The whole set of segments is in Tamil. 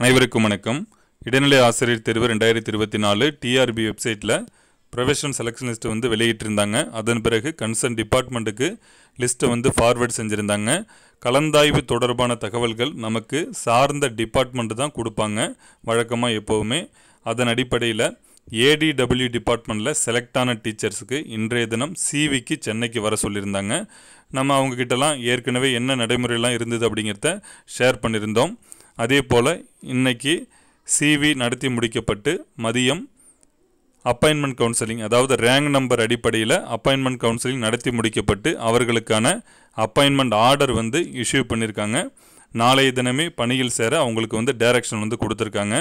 அனைவருக்கும் வணக்கம். இடைநிலை ஆசிரியர் தேர்வு 2024 டிஆர்பி வெப்சைட்டில் ப்ரொஃபஷனல் செலெக்ஷன் லிஸ்ட்டு வந்து வெளியிட்டிருந்தாங்க. அதன் பிறகு கன்சர்ன் டிபார்ட்மெண்ட்டுக்கு லிஸ்ட்டை வந்து ஃபார்வேர்ட் செஞ்சுருந்தாங்க. கலந்தாய்வு தொடர்பான தகவல்கள் நமக்கு சார்ந்த டிபார்ட்மெண்ட்டு தான் கொடுப்பாங்க வழக்கமாக எப்போவுமே. அதன் அடிப்படையில் ஏடிடபிள்யூ டிபார்ட்மெண்ட்டில் செலக்ட் ஆன டீச்சர்ஸுக்கு இன்றைய தினம் சிவிக்கு சென்னைக்கு வர சொல்லியிருந்தாங்க. நம்ம அவங்கக்கிட்டலாம் ஏற்கனவே என்ன நடைமுறையெல்லாம் இருந்தது அப்படிங்கிறத ஷேர் பண்ணியிருந்தோம். அதே போல் இன்றைக்கி சிவி நடத்தி முடிக்கப்பட்டு மதியம் அப்பாயின்மெண்ட் கவுன்சிலிங், அதாவது ரேங்க் நம்பர் அடிப்படையில் அப்பாயின்மெண்ட் கவுன்சிலிங் நடத்தி முடிக்கப்பட்டு அவர்களுக்கான அப்பாயின்மெண்ட் ஆர்டர் வந்து இஷ்யூ பண்ணியிருக்காங்க. நாளைய தினமே பணியில் சேர அவங்களுக்கு வந்து டைரக்ஷன் வந்து கொடுத்துருக்காங்க.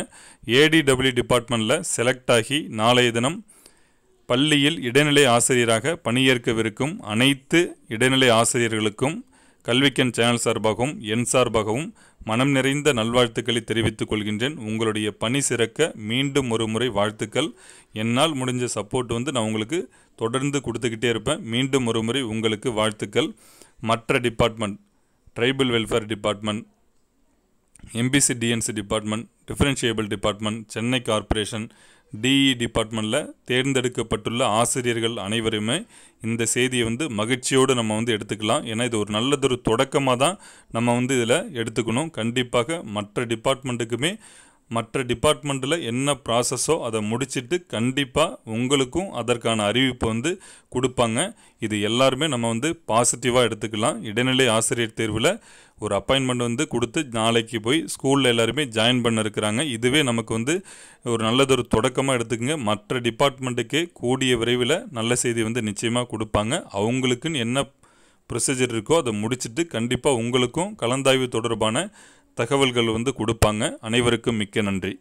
ஏடிடபிள்யூ டிபார்ட்மெண்ட்டில் செலக்ட் ஆகி நாளைய தினம் பள்ளியில் இடைநிலை ஆசிரியராக பணியேற்கவிருக்கும் அனைத்து இடைநிலை ஆசிரியர்களுக்கும் கல்விக்கண் சேனல் சார்பாகவும் என் சார்பாகவும் மனம் நிறைந்த நல்வாழ்த்துக்களை தெரிவித்துக் கொள்கின்றேன். உங்களுடைய பணி சிறக்க மீண்டும் ஒரு முறை வாழ்த்துக்கள். என்னால் முடிஞ்ச சப்போர்ட் வந்து நான் உங்களுக்கு தொடர்ந்து கொடுத்துக்கிட்டே இருப்பேன். மீண்டும் ஒரு முறை உங்களுக்கு வாழ்த்துக்கள். மற்ற department, tribal welfare department, MBC DNC department, differently abled department, Chennai corporation, DE டிபார்ட்மெண்ட்டில் தேர்ந்தெடுக்கப்பட்டுள்ள ஆசிரியர்கள் அனைவருமே இந்த செய்தியை வந்து மகிழ்ச்சியோடு நம்ம வந்து எடுத்துக்கலாம். ஏன்னா இது ஒரு நல்லதொரு தொடக்கமாக தான் நம்ம வந்து இதில் எடுத்துக்கணும். கண்டிப்பாக மற்ற டிபார்ட்மெண்ட்டில் என்ன ப்ராசஸோ அதை முடிச்சுட்டு கண்டிப்பாக உங்களுக்கும் அதற்கான அறிவிப்பு வந்து கொடுப்பாங்க. இது எல்லாருமே நம்ம வந்து பாசிட்டிவாக எடுத்துக்கலாம். இடைநிலை ஆசிரியர் தேர்வில் ஒரு அப்பாயின்மெண்ட் வந்து கொடுத்து நாளைக்கு போய் ஸ்கூலில் எல்லாருமே ஜாயின் பண்ண இருக்கிறாங்க. இதுவே நமக்கு வந்து ஒரு நல்லதொரு தொடக்கமாக எடுத்துக்கங்க. மற்ற டிபார்ட்மெண்ட்டுக்கே கூடிய விரைவில் நல்ல செய்தி வந்து நிச்சயமாக கொடுப்பாங்க. அவங்களுக்குன்னு என்ன ப்ரொசீஜர் இருக்கோ அதை முடிச்சுட்டு கண்டிப்பாக உங்களுக்கும் கலந்தாய்வு தொடர்பான தகவல்கள் வந்து கொடுப்பாங்க. அனைவருக்கும் மிக்க நன்றி.